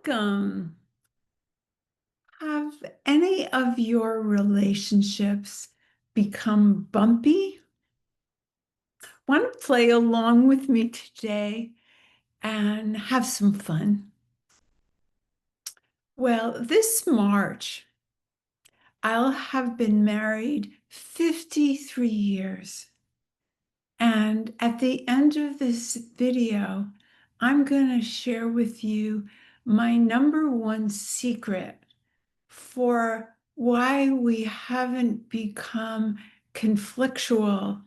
Welcome. Have any of your relationships become bumpy? Want to play along with me today and have some fun? Well, this March, I'll have been married 53 years. And at the end of this video, I'm going to share with you my number one secret for why we haven't become conflictual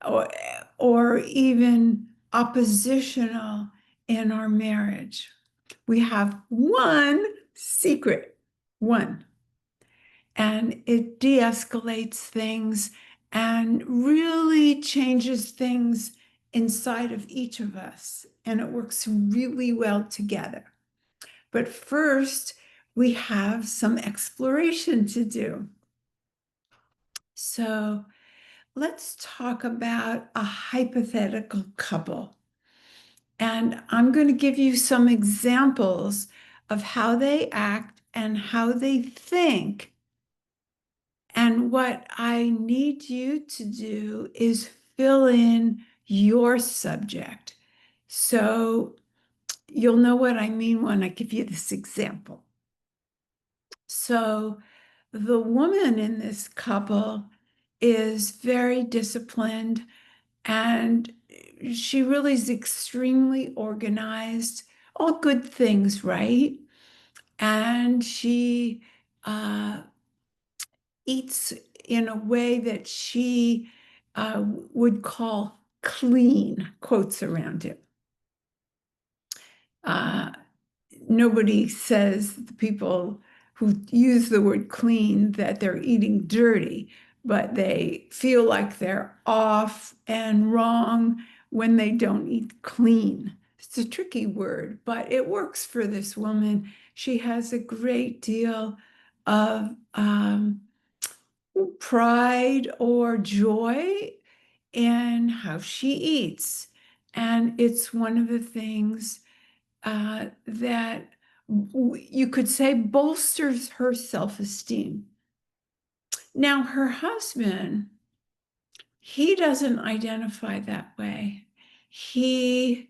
or, or even oppositional in our marriage. We have one secret, one, and it de-escalates things and really changes things inside of each of us, and it works really well together. But first, we have some exploration to do. So let's talk about a hypothetical couple. And I'm going to give you some examples of how they act and how they think. And what I need you to do is fill in your subject. So you'll know what I mean when I give you this example. So the woman in this couple is very disciplined, and she really is extremely organized, all good things, right? And she eats in a way that she would call clean, quotes around it. Nobody says, the people who use the word clean, that they're eating dirty, but they feel like they're off and wrong when they don't eat clean. It's a tricky word, but it works for this woman. She has a great deal of pride or joy in how she eats. And it's one of the things that you could say bolsters her self-esteem. Now, her husband, he doesn't identify that way. He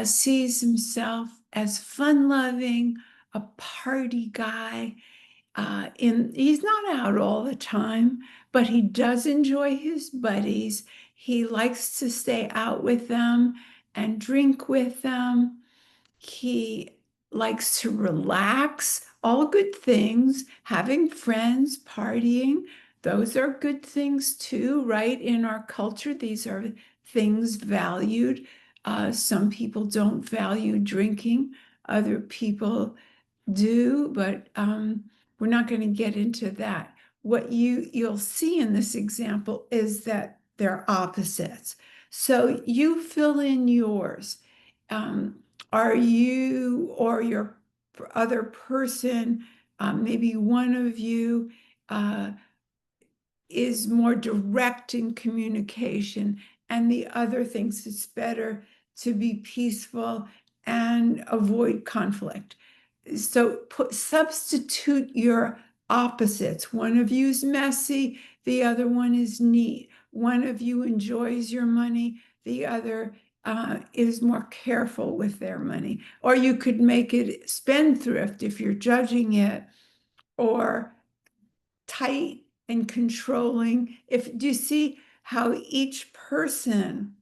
sees himself as fun-loving, a party guy. He's not out all the time, but he does enjoy his buddies. He likes to stay out with them and drink with them. He likes to relax, all good things, having friends, partying. Those are good things too, right? In our culture, these are things valued. Some people don't value drinking, other people do, but we're not going to get into that. What you'll see in this example is that they're opposites. So you fill in yours. Are you or your other person, maybe one of you, is more direct in communication, and the other thinks it's better to be peaceful and avoid conflict? So substitute your opposites. One of you is messy, the other one is neat. One of you enjoys your money, the other is more careful with their money. Or you could make it spendthrift if you're judging it, or tight and controlling. Do you see how each person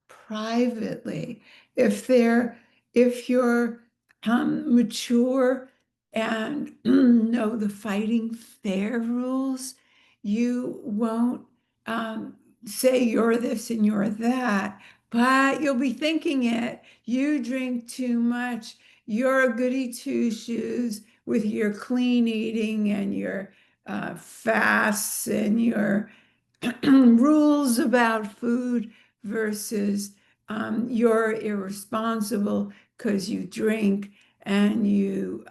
privately, if you're mature and know the fighting fair rules, you won't say you're this and you're that, but you'll be thinking it. You drink too much. You're a goody two-shoes with your clean eating and your fasts and your rules about food, versus you're irresponsible because you drink and you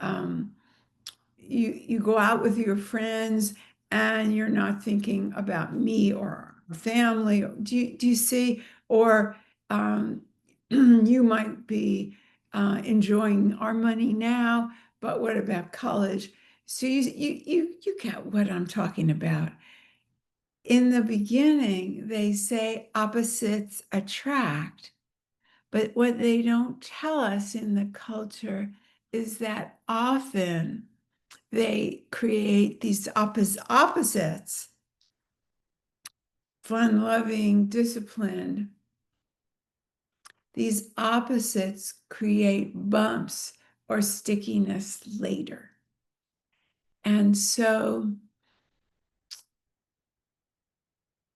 go out with your friends and you're not thinking about me or our family. Do you see? Or you might be enjoying our money now, but what about college? So you get what I'm talking about. In the beginning, they say opposites attract, but what they don't tell us in the culture is that often they create these opposites, fun-loving, disciplined. These opposites create bumps or stickiness later. And so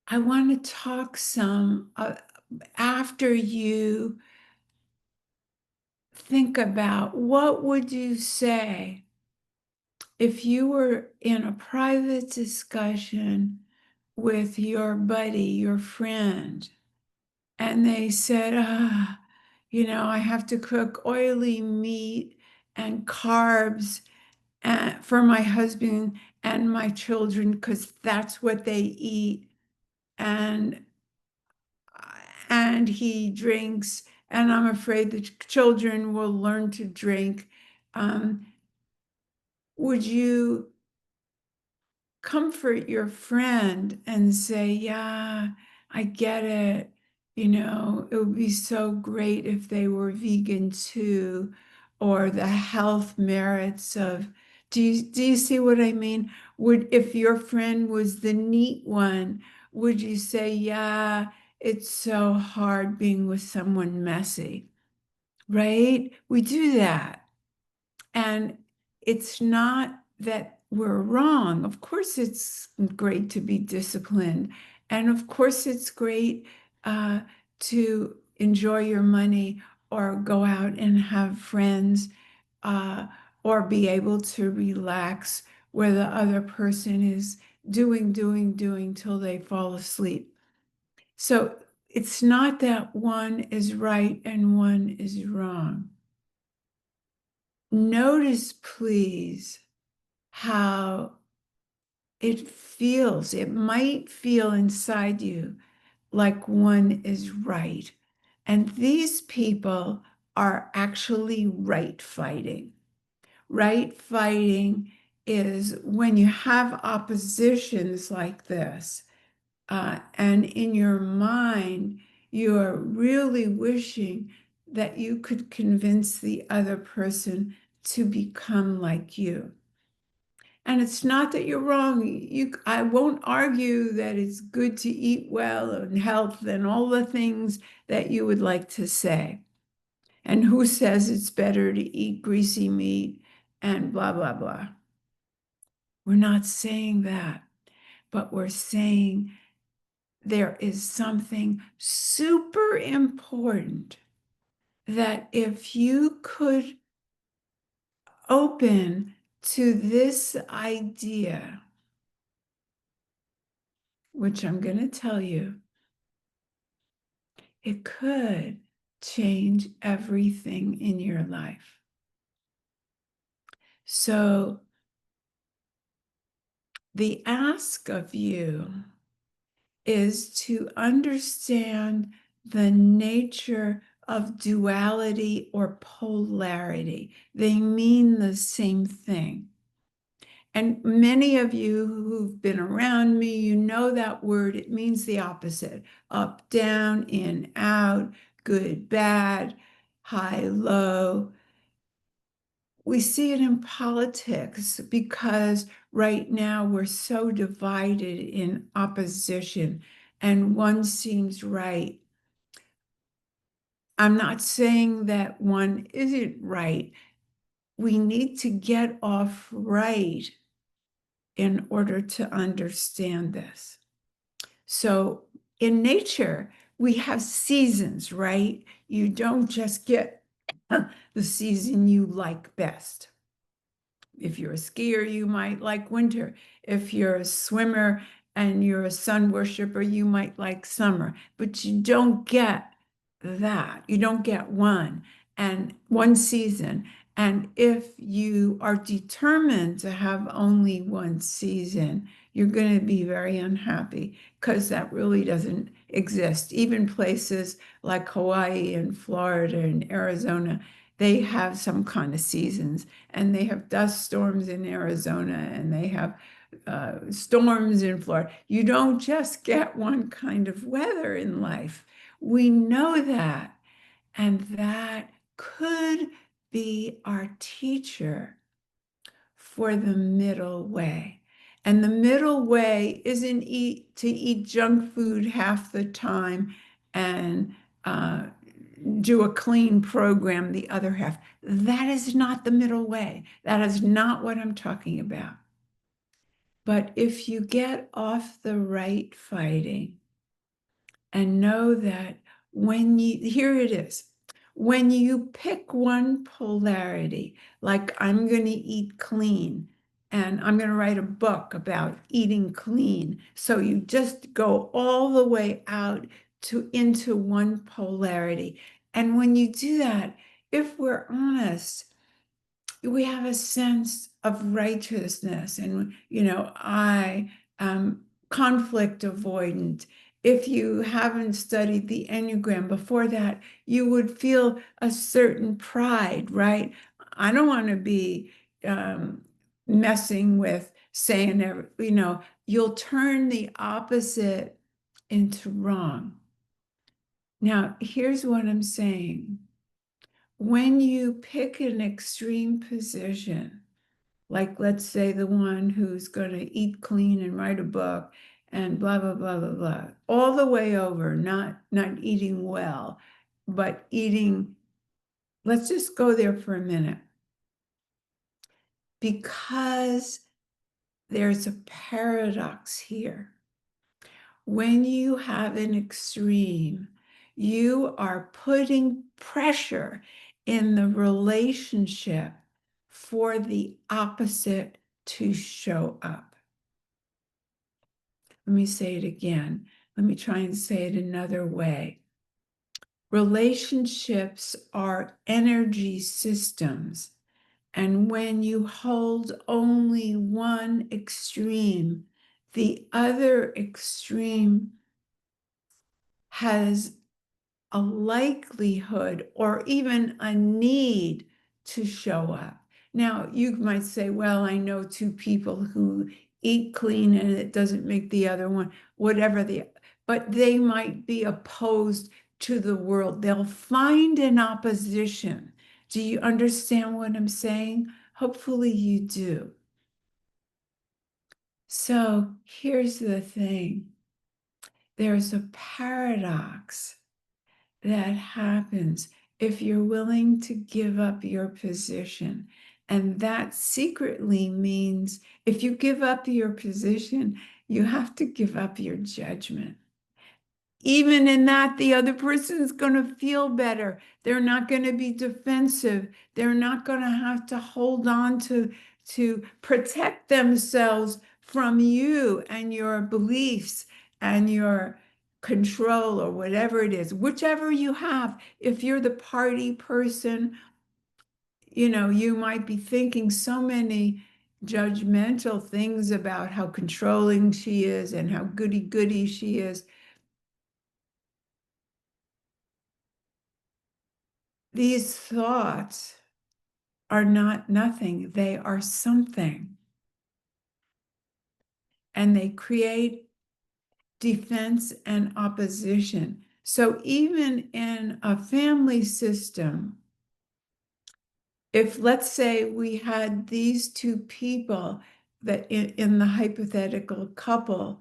I want to talk some after you think about what would you say if you were in a private discussion with your buddy, your friend, and they said, I have to cook oily meat and carbs for my husband and my children because that's what they eat. And he drinks, and I'm afraid the children will learn to drink. Would you comfort your friend and say, yeah, I get it. It would be so great if they were vegan too, or the health merits of, do you see what I mean? If your friend was the neat one, would you say, yeah, it's so hard being with someone messy, right? We do that. And it's not that we're wrong. Of course, it's great to be disciplined. And of course, it's great to enjoy your money or go out and have friends uh, or be able to relax where the other person is doing till they fall asleep. So it's not that one is right and one is wrong. Notice, please, how it feels. It might feel inside you like one is right. And these people are actually right fighting. Right fighting is when you have oppositions like this, and in your mind, you are really wishing that you could convince the other person to become like you. And it's not that you're wrong. I won't argue that it's good to eat well and health and all the things that you would like to say. And who says it's better to eat greasy meat and blah, blah, blah. We're not saying that, but we're saying there is something super important that if you could open to this idea, which I'm going to tell you, it could change everything in your life. So the ask of you is to understand the nature of duality or polarity. They mean the same thing. And many of you who've been around me, you know that word. It means the opposite: up, down, in, out, good, bad, high, low. We see it in politics because right now we're so divided in opposition, and one seems right. I'm not saying that one isn't right. We need to get off right in order to understand this. So in nature, we have seasons, right? You don't just get the season you like best. If you're a skier, you might like winter. If you're a swimmer and you're a sun worshiper, you might like summer. But you don't get that. You don't get one season. And if you are determined to have only one season, you're going to be very unhappy because that really doesn't exist. Even places like Hawaii and Florida and Arizona, they have some kind of seasons, and they have dust storms in Arizona, and they have storms in Florida. You don't just get one kind of weather in life. We know that. And that could be our teacher for the middle way. And the middle way isn't to eat junk food half the time and uh, do a clean program the other half. That is not the middle way. That is not what I'm talking about. But if you get off the right fighting and know that here it is, when you pick one polarity, like I'm going to eat clean and I'm going to write a book about eating clean. So you just go all the way out into one polarity. And when you do that, if we're honest, we have a sense of righteousness, and I am conflict avoidant. If you haven't studied the Enneagram before that, you would feel a certain pride, right? I don't want to be um, messing with saying you'll turn the opposite into wrong. Now, here's what I'm saying. When you pick an extreme position, like let's say the one who's going to eat clean and write a book and blah, blah, blah, blah, blah, all the way over, not eating well, but eating, let's just go there for a minute. Because there's a paradox here. When you have an extreme, you are putting pressure in the relationship for the opposite to show up. Let me say it again. Let me try and say it another way. Relationships are energy systems. And when you hold only one extreme, the other extreme has a likelihood or even a need to show up. Now, you might say, well, I know two people who eat clean and it doesn't make the other one, but they might be opposed to the world. They'll find an opposition. Do you understand what I'm saying? Hopefully you do. So here's the thing. There's a paradox that happens if you're willing to give up your position. And that secretly means if you give up your position, you have to give up your judgment. Even in that, the other person is going to feel better. They're not going to be defensive. They're not going to have to hold on to protect themselves from you and your beliefs and your control or whatever it is, whichever you have. If you're the party person, you might be thinking so many judgmental things about how controlling she is and how goody-goody she is. These thoughts are not nothing, they are something. And they create defense and opposition. So even in a family system, if let's say we had these two people that in the hypothetical couple,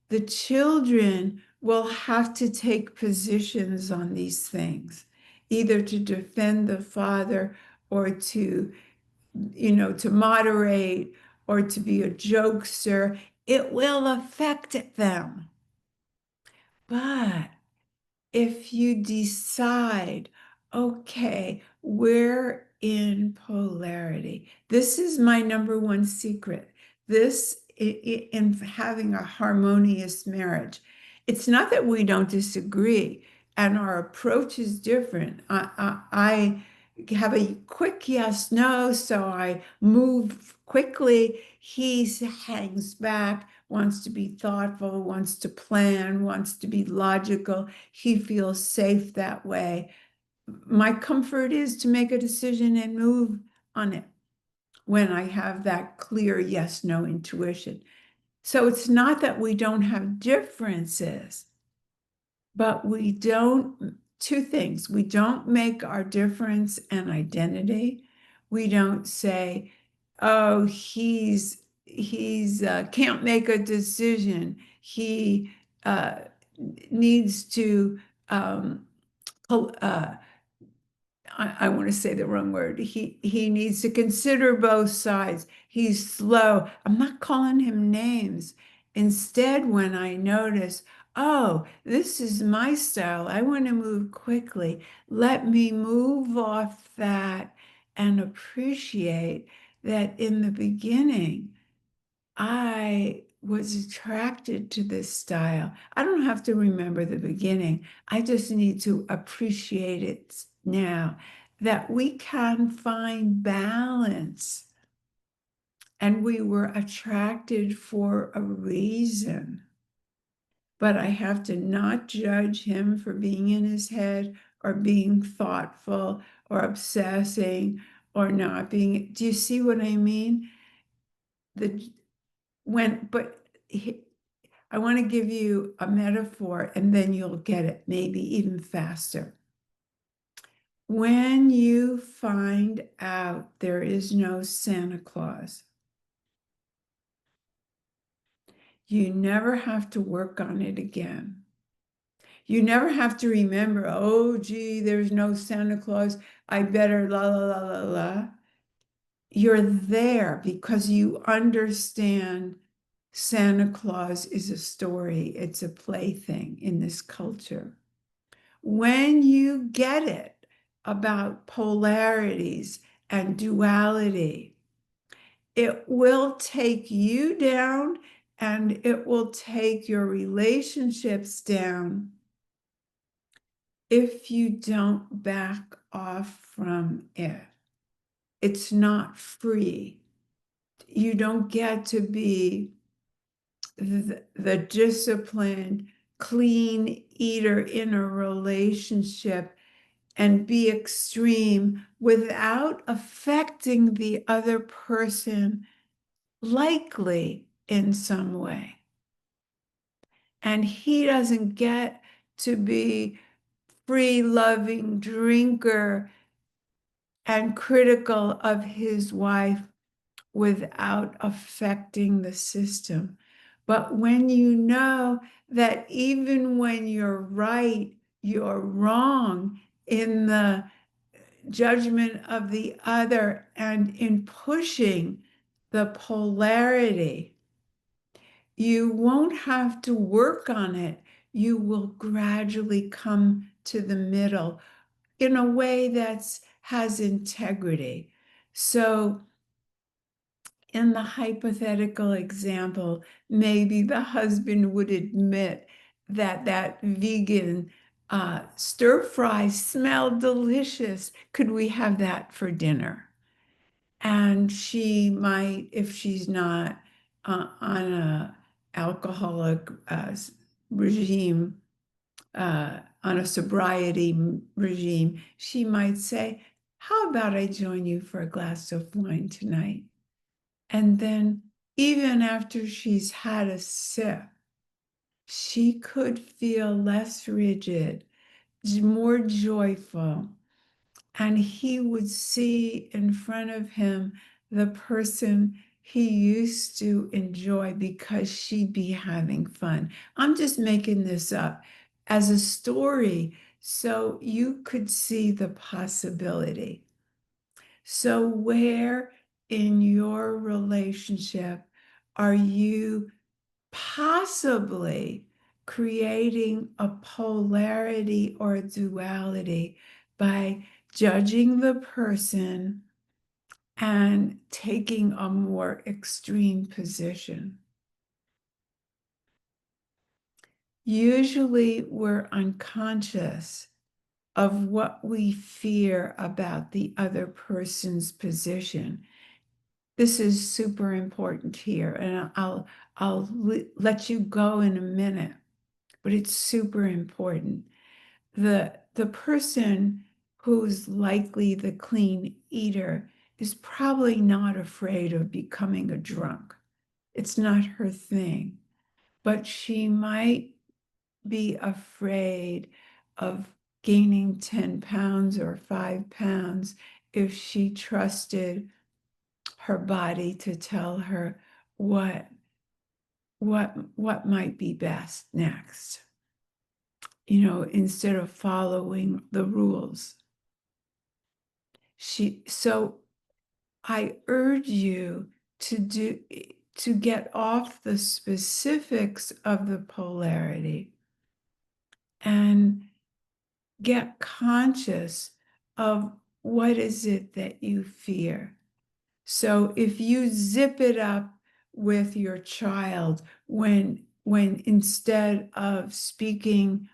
the children will have to take positions on these things, either to defend the father or to moderate or to be a jokester. It will affect them. But if you decide, okay, we're in polarity. This is my number one secret. In having a harmonious marriage. It's not that we don't disagree and our approach is different. I have a quick yes, no, so I move quickly. He hangs back, wants to be thoughtful, wants to plan, wants to be logical. He feels safe that way. my comfort is to make a decision and move on it when I have that clear yes, no intuition. So it's not that we don't have differences, but we don't, two things. We don't make our difference an identity. We don't say, oh, he's can't make a decision. He uh, needs to uh, I want to say the wrong word. He needs to consider both sides. He's slow. I'm not calling him names. Instead, when I notice, oh, this is my style, I want to move quickly. Let me move off that and appreciate that in the beginning, I was attracted to this style. I don't have to remember the beginning. I just need to appreciate it now that we can find balance and we were attracted for a reason. But I have to not judge him for being in his head or being thoughtful or obsessing or not being. Do you see what I mean? The when, but I want to give you a metaphor and then you'll get it, maybe even faster. When you find out there is no Santa Claus, you never have to work on it again. You never have to remember, oh, gee, there's no Santa Claus. I better la, la, la, la, la. You're there because you understand Santa Claus is a story. It's a plaything in this culture. When you get it about polarities and duality, it will take you down and it will take your relationships down if you don't back off from it. It's not free. You don't get to be the disciplined, clean eater in a relationship and be extreme without affecting the other person, likely in some way. And he doesn't get to be free loving drinker and critical of his wife without affecting the system. But when you know that even when you're right, you're wrong in the judgment of the other and in pushing the polarity, you won't have to work on it. You will gradually come to the middle in a way that has integrity. So in the hypothetical example, maybe the husband would admit that that vegan stir fry smelled delicious. Could we have that for dinner? And she might, if she's not on a alcoholic regime, on a sobriety regime, she might say, how about I join you for a glass of wine tonight? And then even after she's had a sip, she could feel less rigid, more joyful, and he would see in front of him the person he used to enjoy because she'd be having fun. I'm just making this up as a story so you could see the possibility. So, where in your relationship are you possibly creating a polarity or a duality by judging the person and taking a more extreme position? Usually, we're unconscious of what we fear about the other person's position. This is super important here, and I'll let you go in a minute, but it's super important. The person who's likely the clean eater is probably not afraid of becoming a drunk. It's not her thing, but she might be afraid of gaining 10 pounds or 5 pounds if she trusted her body to tell her what might be best next, instead of following the rules. So I urge you to get off the specifics of the polarity and get conscious of what is it that you fear. So if you zip it up with your child when instead of speaking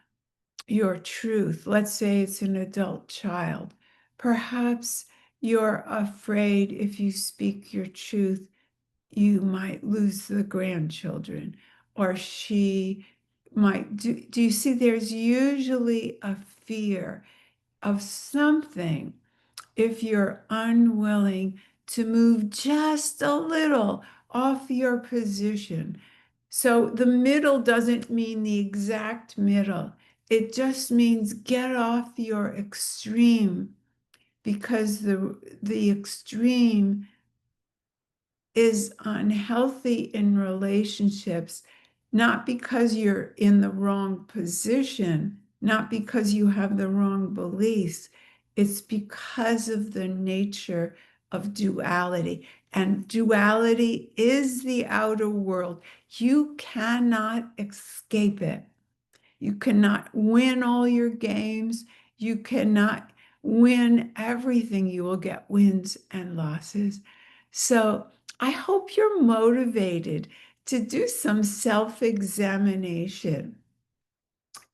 your truth, let's say it's an adult child, perhaps you're afraid if you speak your truth, you might lose the grandchildren, or she might do you see there's usually a fear of something if you're unwilling to move just a little off your position. So the middle doesn't mean the exact middle. It just means get off your extreme, because the extreme is unhealthy in relationships, not because you're in the wrong position, not because you have the wrong beliefs. It's because of the nature of duality. And duality is the outer world. You cannot escape it. You cannot win all your games. You cannot win everything. You will get wins and losses. So I hope you're motivated to do some self-examination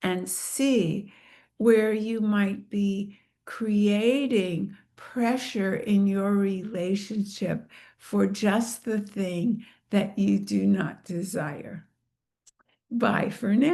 and see where you might be creating pressure in your relationship for just the thing that you do not desire. Bye for now.